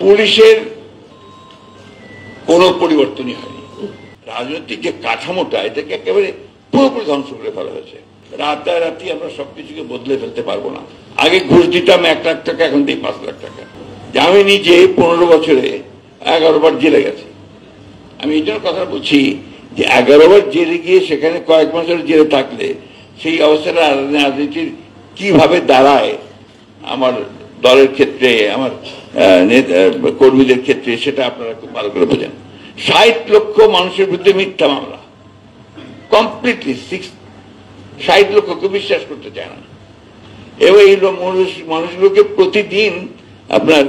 পুলিশের কোনো পরিবর্তনই হয়নি। রাজনৈতিক যে কাঠামোটা এটাকে একেবারে পুরোপুরি ধ্বংস করে ফেলা হয়েছে। রাতারাতি আমরা সবকিছুকে বদলে ফেলতে পারবো না। আগে ঘুষ দিতাম 1 লাখ টাকা, এখন দিই 5 লাখ টাকা। আমি নিজে 15 বছরে 11 বার জেলে গেছি। আমি এই জন্য কথা বলছি যে 11 বার জেলে গিয়ে সেখানে কয়েক মাসের জেলে থাকলে সেই অবস্থাটা রাজনীতির কিভাবে দাঁড়ায় আমার দলের ক্ষেত্রে, আমার কর্মীদের ক্ষেত্রে, সেটা আপনারা খুব ভালো করে বোঝেন। 60 লক্ষ মানুষের বিরুদ্ধে মিথ্যা মামলা, কমপ্লিটলি 60 লক্ষকে বিশ্বাস করতে চায় না। এবং এই মানুষগুলোকে প্রতিদিন আপনার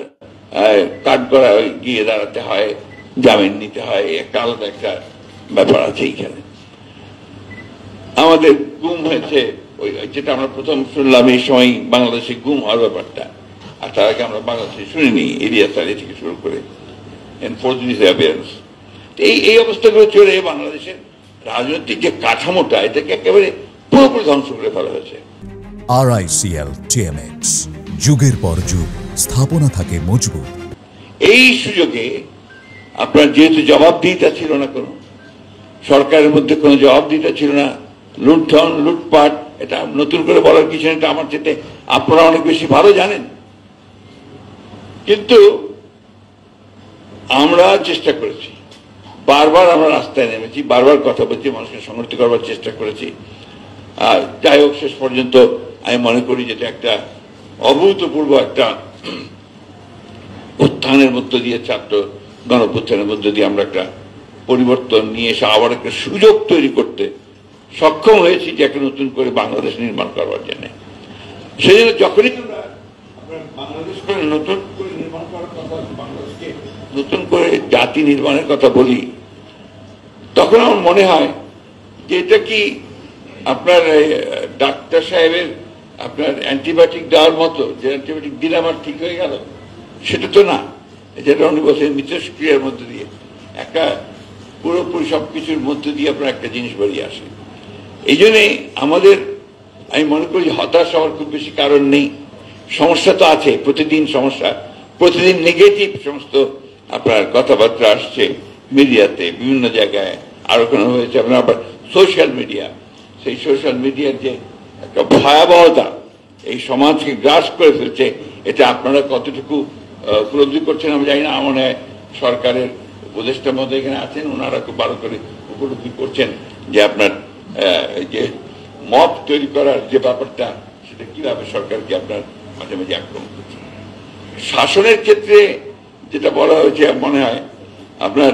কাট করা গিয়ে দাঁড়াতে হয়, জামিন নিতে হয়, একটা আলাদা একটা ব্যাপার আছে এইখানে। আমাদের গুম হয়েছে, ওই যেটা আমরা প্রথম শুনলাম এই সময় বাংলাদেশে গুম হওয়ার ব্যাপারটা, আর তার আগে আমরা বাংলাদেশে শুনিনি, এরিয়া সারি থেকে শুরু করে এই অবস্থাগুলো চলে বাংলাদেশের রাজনৈতিক যে কাঠামোটা এটাকে একেবারে পুরোপুরি ধ্বংস করে ফেলা হয়েছে। RICL TMX, যুগের পর যুগ স্থাপনা থাকে মজবুত। এই সুযোগে আপনার যেহেতু জবাবদিহিতা ছিল না, কোনো সরকারের মধ্যে কোনো জবাবদিহিতা ছিল না, লুণ্ঠন লুটপাট, এটা নতুন করে বলার কিছু না, এটা আমার চেয়ে আপনারা অনেক বেশি ভালো জানেন। কিন্তু আমরা চেষ্টা করেছি, বারবার আমরা রাস্তায় নেমেছি, বারবার কথা বলছি, মানুষকে সংগঠিত করবার চেষ্টা করেছি। আর যাই হোক, শেষ পর্যন্ত আমি মনে করি যেটা একটা অভূতপূর্ব একটা উত্থানের মধ্য দিয়ে, ছাত্র গণঅভ্যুত্থানের মধ্য দিয়ে আমরা একটা পরিবর্তন নিয়ে এসে আবার একটা সুযোগ তৈরি করতে সক্ষম হয়েছি যে একটা নতুন করে বাংলাদেশ নির্মাণ করবার জন্য। সেই জন্য যখনই বাংলাদেশ করে নতুন করে নির্মাণ করার কথা, বাংলাদেশকে নতুন করে জাতি নির্মাণের কথা বলি, তখন আমার মনে হয় যে এটা কি আপনার ডাক্তার সাহেবের আপনার অ্যান্টিবায়োটিক দেওয়ার মতো, যে অ্যান্টিবায়োটিক দিলে আমার ঠিক হয়ে গেল, সেটা তো না। যেটা উনি বলছেন মিথস্ক্রিয়ার মধ্যে দিয়ে একটা পুরোপুরি সবকিছুর মধ্যে দিয়ে আপনার একটা জিনিস বেরিয়ে আসে। এই জন্যে আমাদের, আমি মনে করি হতাশ হওয়ার খুব বেশি কারণ নেই। সমস্যা তো আছে, প্রতিদিন সমস্যা, প্রতিদিন নেগেটিভ সমস্ত আপনার কথাবার্তা আসছে মিডিয়াতে, বিভিন্ন জায়গায় আলোচনা হয়েছে। আপনার আবার সোশ্যাল মিডিয়া, সেই সোশ্যাল মিডিয়ার যে একটা ভয়াবহতা এই সমাজকে গ্রাস করে ফেলছে, এটা আপনারা কতটুকু উপলব্ধি করছেন আমি জানি না। আমার মনে হয় সরকারের উপদেষ্টার মধ্যে এখানে আছেন, ওনারা খুব ভালো করে উপলব্ধি করছেন যে আপনার যে মত তৈরি করার যে ব্যাপারটা, সেটা কিভাবে সরকারকে আপনার মাঝে মাঝে আক্রমণ করছে। শাসনের ক্ষেত্রে যেটা বলা হয়েছে, মনে হয় আপনার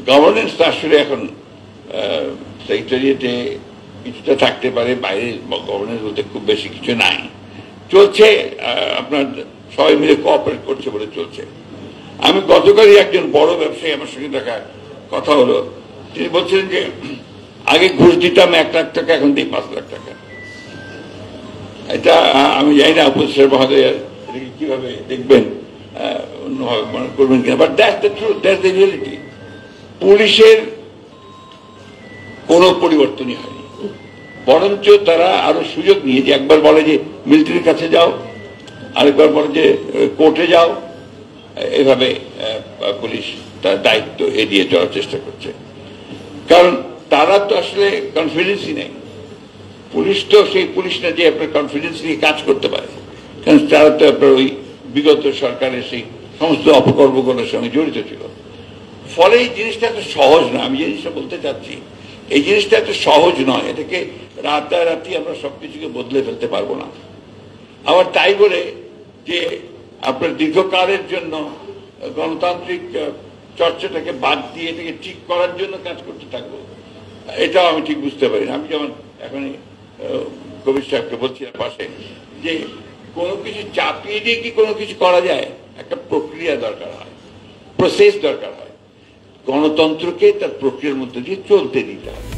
গভর্নেন্স আসলে এখন সেক্রেটারিয়েটে কিছুটা থাকতে পারে, বাইরে গভর্নেন্স বলতে খুব বেশি কিছু নাই, চলছে। আপনার সবাই মিলে কোঅপারেট করছে বলে চলছে। আমি গতকালই একজন বড় ব্যবসায়ী আমার সঙ্গে দেখা কথা হলো, তিনি বলছিলেন যে আগে ঘুষ দিতাম 1 লাখ টাকা, এখন দিই 5 লাখ টাকা। এটা আমি জানি না উপদেষ্টা মহোদয় এটাকে কিভাবে দেখবেন, অন্যভাবে মনে করবেন কিনা, but that's the truth, that's the reality. পুলিশের কোনো পরিবর্তনই হয়নি, বরঞ্চ তারা আরো সুযোগ নিয়ে, যে একবার বলে যে মিলিটারির কাছে যাও, আরেকবার বলে যে কোর্টে যাও, এভাবে পুলিশ তার দায়িত্ব এড়িয়ে চলার চেষ্টা করছে। কারণ তারা তো আসলে কনফিডেন্সই নেই। পুলিশ তো সেই পুলিশ না যে আপনার কনফিডেন্স নিয়ে কাজ করতে পারে, কারণ তারা তো আপনার ওই বিগত সরকারের সেই সমস্ত অপকর্মগুলোর সঙ্গে জড়িত ছিল। ফলে এই জিনিসটা এত সহজ না। আমি জিনিসটা বলতে চাচ্ছি, এই জিনিসটা এত সহজ নয়। এটাকে রাতারাতি আমরা সবকিছুকে বদলে ফেলতে পারবো না। আবার তাই বলে যে আপনার দীর্ঘকালের জন্য গণতান্ত্রিক চর্চাটাকে বাদ দিয়ে এটাকে ঠিক করার জন্য কাজ করতে থাকবো, এটাও আমি ঠিক বুঝতে পারি না। আমি যেমন এখন কবির সাহেবকে বলছিলাম পাশে, যে কোনো কিছু চাপিয়ে দিয়ে কি কোনো কিছু করা যায়? একটা প্রক্রিয়া দরকার হয়, প্রসেস দরকার হয়। গণতন্ত্রকে তার প্রক্রিয়ার মধ্যে দিয়ে চলতে দিতে হবে।